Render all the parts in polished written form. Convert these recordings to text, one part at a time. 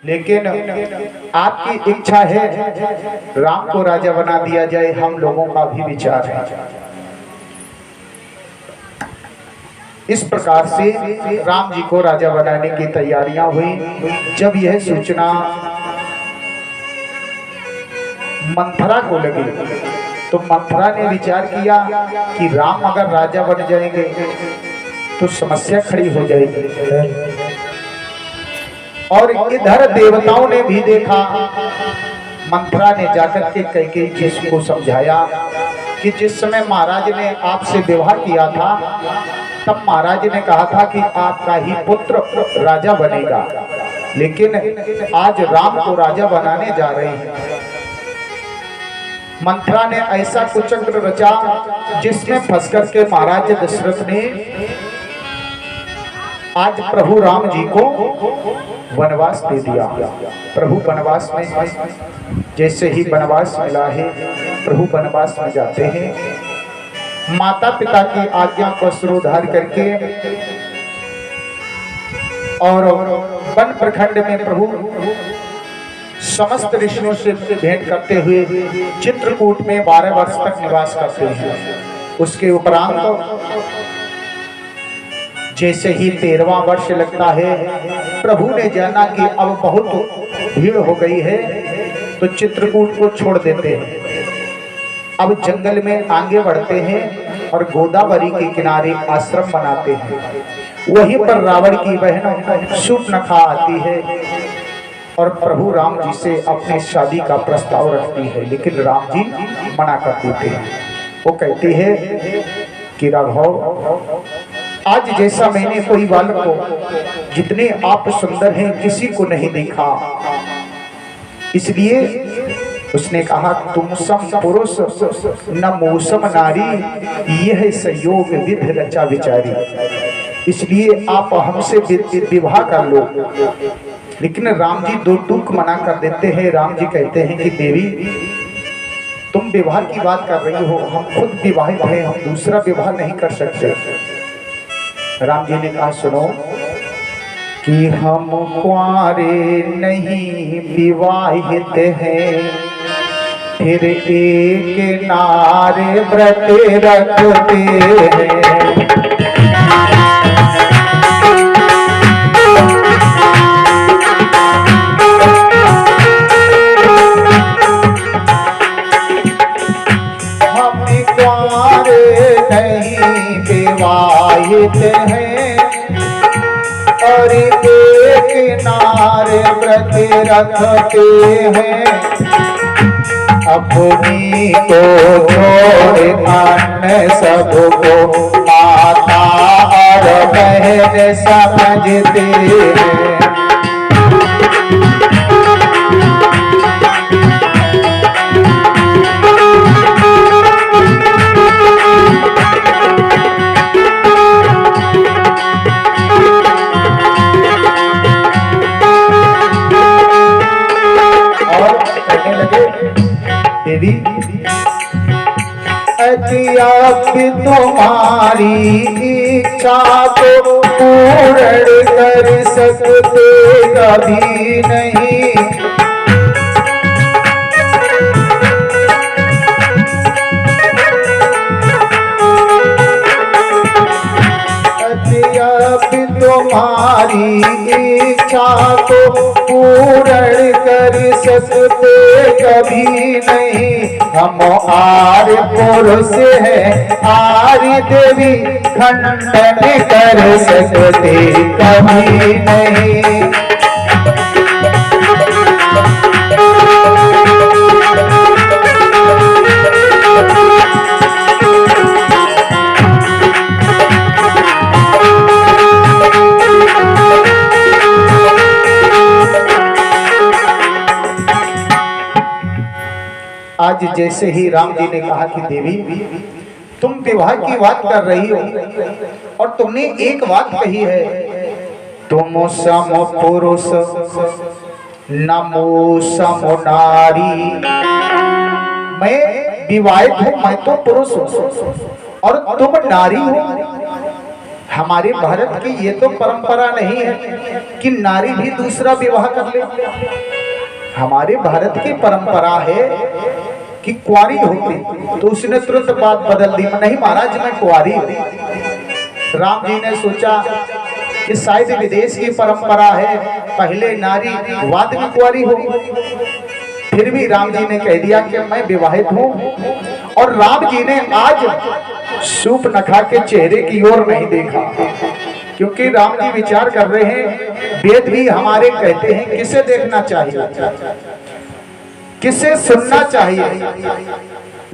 लेकिन आपकी इच्छा है राम को राजा बना दिया जाए, हम लोगों का भी विचार है। इस प्रकार से राम जी को राजा बनाने की तैयारियां हुई। जब यह सूचना मंथरा को लगी तो मंथरा ने विचार किया कि राम अगर राजा बन जाएंगे तो समस्या खड़ी हो जाएगी। और इधर देवताओं ने भी देखा। मंथरा ने जाकर के कैकेयी जी को समझाया कि जिस समय महाराज ने आपसे विवाह किया था तब महाराज ने कहा था कि आपका ही पुत्र राजा बनेगा, लेकिन आज राम को राजा बनाने जा रहे हैं। मंथरा ने ऐसा कुचक्र रचा जिसमें फंस करके महाराज दशरथ ने आज प्रभु राम जी को वनवास दे दिया। प्रभु वनवास में जैसे ही वनवास मिला है, प्रभु वनवास में जाते हैं। माता पिता की आज्ञा को सिरोधार करके और वन प्रखंड में प्रभु समस्त ऋषियों से भेंट करते हुए चित्रकूट में 12 वर्ष तक निवास करते हैं। उसके उपरांत जैसे ही 13वां वर्ष लगता है, प्रभु ने जाना कि अब बहुत भीड़ हो गई है तो चित्रकूट को छोड़ देते हैं। अब जंगल में आगे बढ़ते हैं और गोदावरी के किनारे आश्रम बनाते हैं। वहीं पर रावण की बहन शूर्पणखा आती है और प्रभु राम जी से अपनी शादी का प्रस्ताव रखती है, लेकिन राम जी मना कर देते हैं। वो कहती है कि राघव, आज जैसा मैंने कोई बालक को जितने आप सुंदर हैं किसी को नहीं देखा, इसलिए उसने कहा तुम सम पुरुष न मौसम नारी, यह संयोग विधि रचा विचारी, इसलिए आप हमसे विवाह कर लो। लेकिन राम जी दो टूक मना कर देते हैं। राम जी कहते हैं कि देवी, तुम विवाह की बात कर रही हो, हम खुद विवाहित हैं, हम दूसरा विवाह नहीं कर सकते। राम जी ने कहा सुनो कि हम कुंवारे नहीं विवाहित हैं, फिर एक नारे व्रत रखते हैं। हम कुंवारे नहीं विवाहित हैं और एक नारे व्रत रखते हैं। अपनी को छोड़ अन्य सबको माता और बहन समझते हैं। और कहने लगे देवी, अब तुम्हारी इच्छा को पूर्ण कर सकते कभी नहीं। अब तुम्हारी इच्छा को पूर्ण कर सकते कभी नहीं। हम आर्य पुरुष है, आर्य देवी खंडन कर सकते कभी नहीं। आज जैसे ही राम जी ने कहा कि देवी, तुम विवाह की बात कर रही हो और तुमने एक बात कही है, तुम सम पुरुष नमो सम नारी। मैं विवाहित हूं, मैं तो पुरुष हूं और तुम नारी हो, हमारे भारत की ये तो परंपरा नहीं है कि नारी भी दूसरा विवाह कर ले। हमारे भारत की परंपरा है कि कुंवारी होती, तो उसने तुरंत बात बदल दी, नहीं महाराज मैं कुंवारी हूं। राम जी ने सोचा कि शायद विदेश की परंपरा है, पहले नारी बाद में कुंवारी हो। फिर भी राम जी ने कह दिया कि मैं विवाहित हूं। और राम जी ने आज शूर्पणखा के चेहरे की ओर नहीं देखा, क्योंकि राम जी विचार कर रहे हैं, वेद भी हमारे कहते हैं किसे देखना चाहिए, किसे सुनना चाहिए।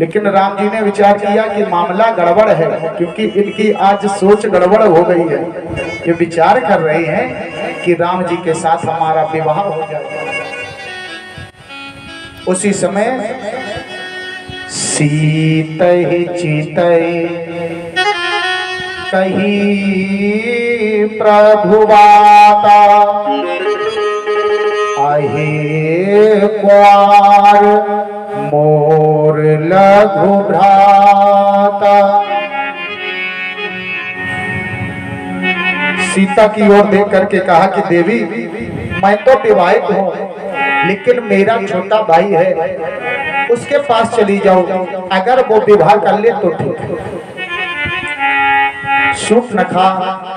लेकिन राम जी ने विचार किया कि मामला गड़बड़ है, क्योंकि इनकी आज सोच गड़बड़ हो गई है। ये विचार कर रहे हैं कि राम जी के साथ हमारा विवाह हो जाए। उसी समय सीतहि चितहि कही प्रभुवाता, आहे कुंवर मोर लघु भ्राता। सीता की ओर देख करके कहा कि देवी मैं तो विवाहित हूं, लेकिन मेरा छोटा भाई है, उसके पास चली जाओ, अगर वो विवाह कर ले तो ठीक। शूर्पणखा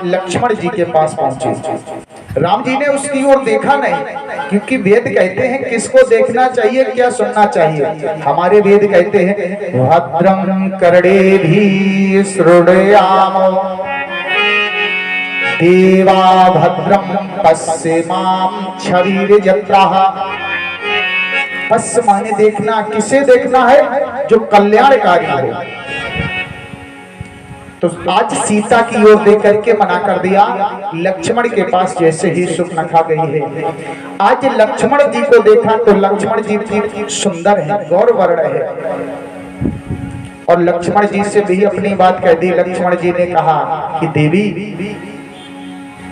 लक्ष्मण जी के पास पहुंचे। राम जी ने उसकी ओर देखा नहीं, क्योंकि वेद कहते हैं किसको देखना चाहिए, क्या सुनना चाहिए। हमारे वेद कहते हैं भद्रम कर्णेभिः शृणुयाम देवा भद्रम पश्येमाम शरीरजत्राः। पश्य माने देखना, किसे देखना है, जो कल्याणकारी हो। तो आज सीता की ओर देख करके मना कर दिया। लक्ष्मण के पास जैसे ही शूर्पणखा गई है, आज लक्ष्मण जी को देखा तो लक्ष्मण जी सुंदर है, गौर वर्ण है, और लक्ष्मण जी से भी अपनी बात कह दी। लक्ष्मण जी ने कहा कि देवी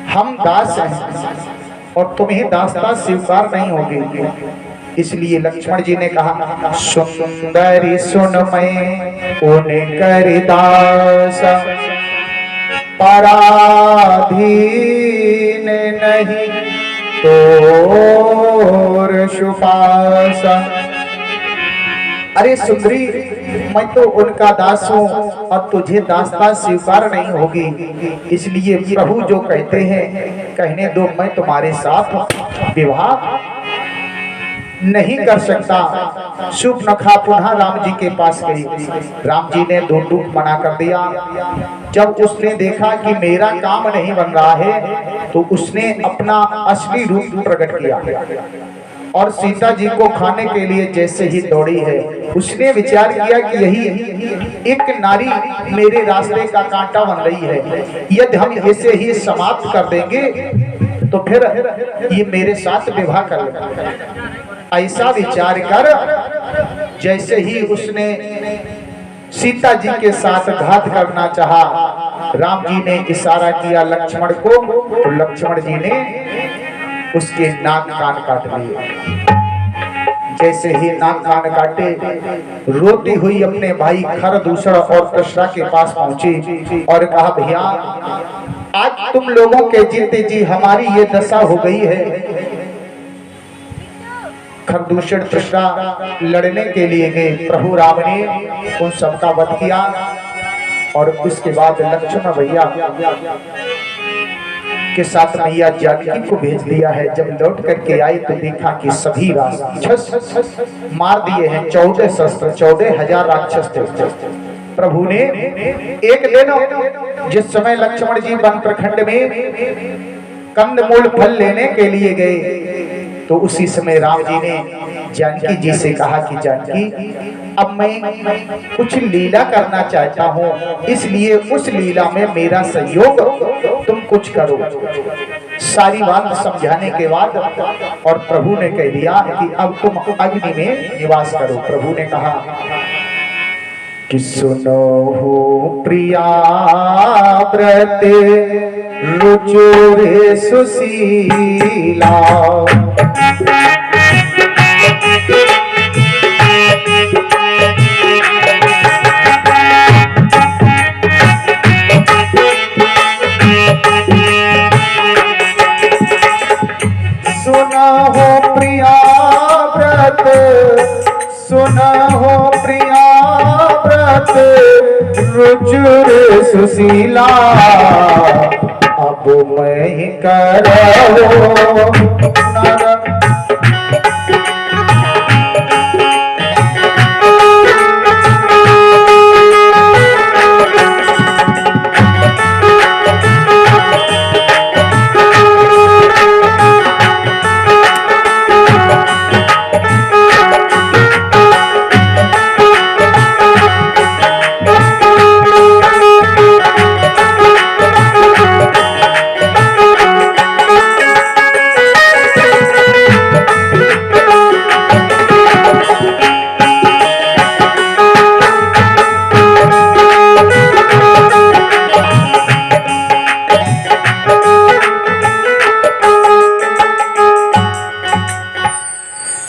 हम दास हैं और तुम्हें दासता स्वीकार नहीं होगी। इसलिए लक्ष्मण जी ने कहा सुंदरी सुन मैं उन्हें कर दास, पराधीन नहीं तोर सुपास। अरे सुंदरी मैं तो उनका दास हूँ और तुझे दासता स्वीकार नहीं होगी। इसलिए प्रभु जो कहते हैं कहने दो, मैं तुम्हारे साथ विवाह नहीं कर सकता। शूर्पणखा पुनः राम जी के पास गई। राम जी ने दो टूक मना कर दिया। जब उसने देखा कि मेरा काम नहीं बन रहा है, तो उसने अपना असली रूप प्रकट किया और सीता जी को खाने के लिए जैसे ही दौड़ी है, उसने विचार किया कि यही एक नारी मेरे रास्ते का कांटा बन रही है, यदि हम इसे ही समाप्त कर देंगे तो फिर ये मेरे साथ विवाह कर लेगा। ऐसा विचार कर जैसे ही उसने सीता जी के साथ घात करना चाहा, राम जी ने इशारा किया लक्ष्मण को, तो लक्ष्मण जी ने उसके नाक कान काट लिए। जैसे ही नाक कान काटे, रोती हुई अपने भाई खरदूषण और कृष्णा के पास पहुंची और कहा भैया आज तुम लोगों के जीते जी हमारी ये दशा हो गई है। खरदूषण कृष्णा लड़ने के लिए गए, प्रभु राम ने उन सबका वध किया और उसके बाद लक्ष्मण भैया के साथ मैया जानकी को भेज दिया है। जब लौट करके आए तो देखा कि सभी राक्षस मार दिए हैं। 14 शस्त्र 14,000 राक्षस थे। प्रभु ने एक दिन जिस समय लक्ष्मण जी वन प्रखंड में कंदमूल फल लेने के लिए गए, तो उसी समय राम जी ने जानकी जी से कहा कि जानकी अब मैं कुछ लीला करना चाहता हूँ, इसलिए उस लीला में मेरा सहयोग तुम कुछ करो। सारी बात समझाने के बाद और प्रभु ने कह दिया कि अब तुम अग्नि में निवास करो। प्रभु ने कहा कि सुनो हो प्रिया व्रत रुचुरे सुशीला, प्रिया व्रत, सुनहो प्रिया व्रत, रुचुर सुशीला, अब मैं करो नर।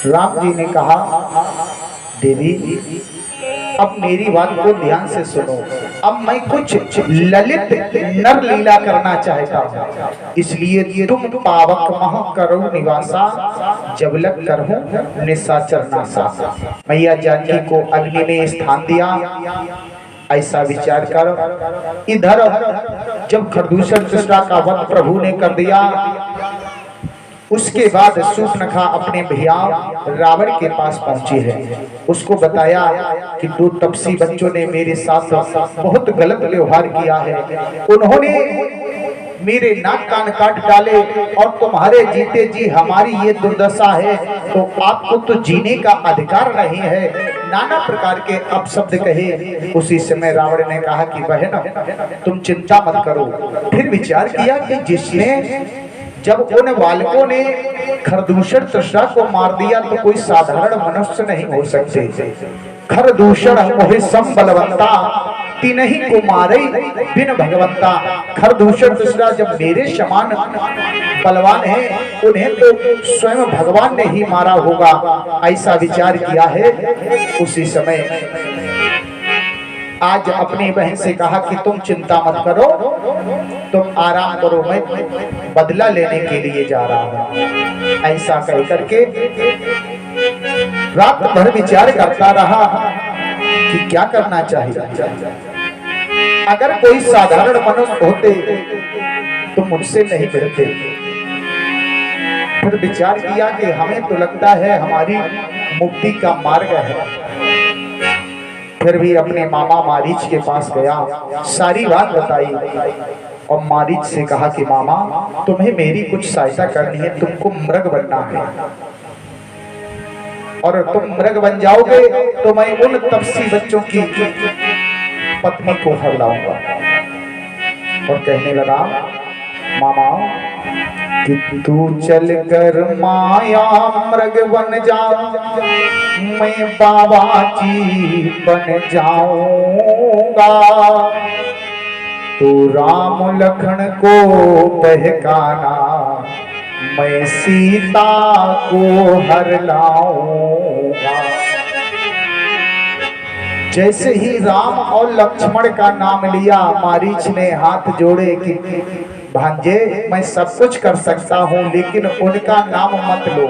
राम जी ने कहा, देवी अब मेरी बात को ध्यान से सुनो। अब मैं कुछ ललित नर लीला करना चाहता हूँ, इसलिए तुम पावक मह करो निवासा, जब लग करहूं निशाचर नासा। मैया जानकी को अग्नि ने स्थान दिया, ऐसा विचार कर इधर जब खरदूषण तृष्णा का वध प्रभु ने कर दिया, उसके बाद शूर्पणखा अपने भैया रावण के पास पहुंची है। उसको बताया कि दो तपसी बच्चों ने मेरे साथ बहुत गलत व्यवहार किया है, उन्होंने मेरे नाक कान काट डाले और तुम्हारे जीते जी हमारी ये दुर्दशा है, तो आपको तो जीने का अधिकार नहीं है। नाना प्रकार के अपशब्द कहे। उसी समय रावण ने कहा कि बहन तुम चिंता मत करो। फिर विचार किया कि जिसने जब उन बालकों ने खरदूषण तृष्णा को मार दिया तो कोई साधारण मनुष्य नहीं हो सकते। खरदूषण मोहि सम बलवंता, तिनहि को मारे बिन भगवंता। खरदूषण तृष्णा जब मेरे समान बलवान है, उन्हें तो स्वयं भगवान ने ही मारा होगा, ऐसा विचार किया है। उसी समय आज अपनी बहन से कहा कि तुम चिंता मत करो, तुम आराम करो, मैं बदला लेने के लिए जा रहा हूं। ऐसा कह करके रात भर विचार करता रहा कि क्या करना चाहिए। अगर कोई साधारण मनुष्य होते तो मुझसे नहीं भिड़ते। फिर विचार किया कि हमें तो लगता है हमारी मुक्ति का मार्ग है। फिर भी अपने मामा मारीच के पास गया, सारी बात बताई और मारीच से कहा कि मामा तुम्हें मेरी कुछ सहायता करनी है, तुमको मृग बनना है और तुम मृग बन जाओगे तो मैं उन तपसी बच्चों की पत्नी को हर लाऊंगा। और कहने लगा, मामा कि तू चल कर माया मृग बन जा, मैं बाबा जी बन जाऊंगा। तू राम लखन को बहकाना, मैं सीता को हर लाऊंगा। जैसे ही राम और लक्ष्मण का नाम लिया, मारीच ने हाथ जोड़े कि भांजे मैं सब कुछ कर सकता हूं, लेकिन उनका नाम मत लो।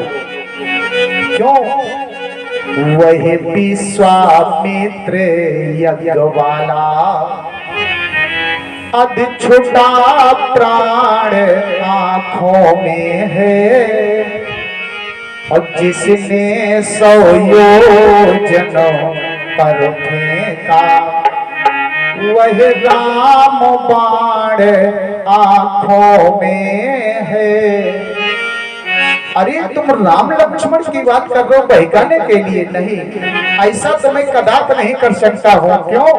क्यों? वही विश्वामित्र यज्ञ वाला, अध छोटा प्राण आंखों में है, और जिसने 100 योजनों पर फेंका, वह राम बाण आंखों में है। अरे तुम राम लक्ष्मण की बात कर रहे हो, बहकाने के लिए नहीं। ऐसा तो मैं कदापि नहीं कर सकता हूँ। क्यों?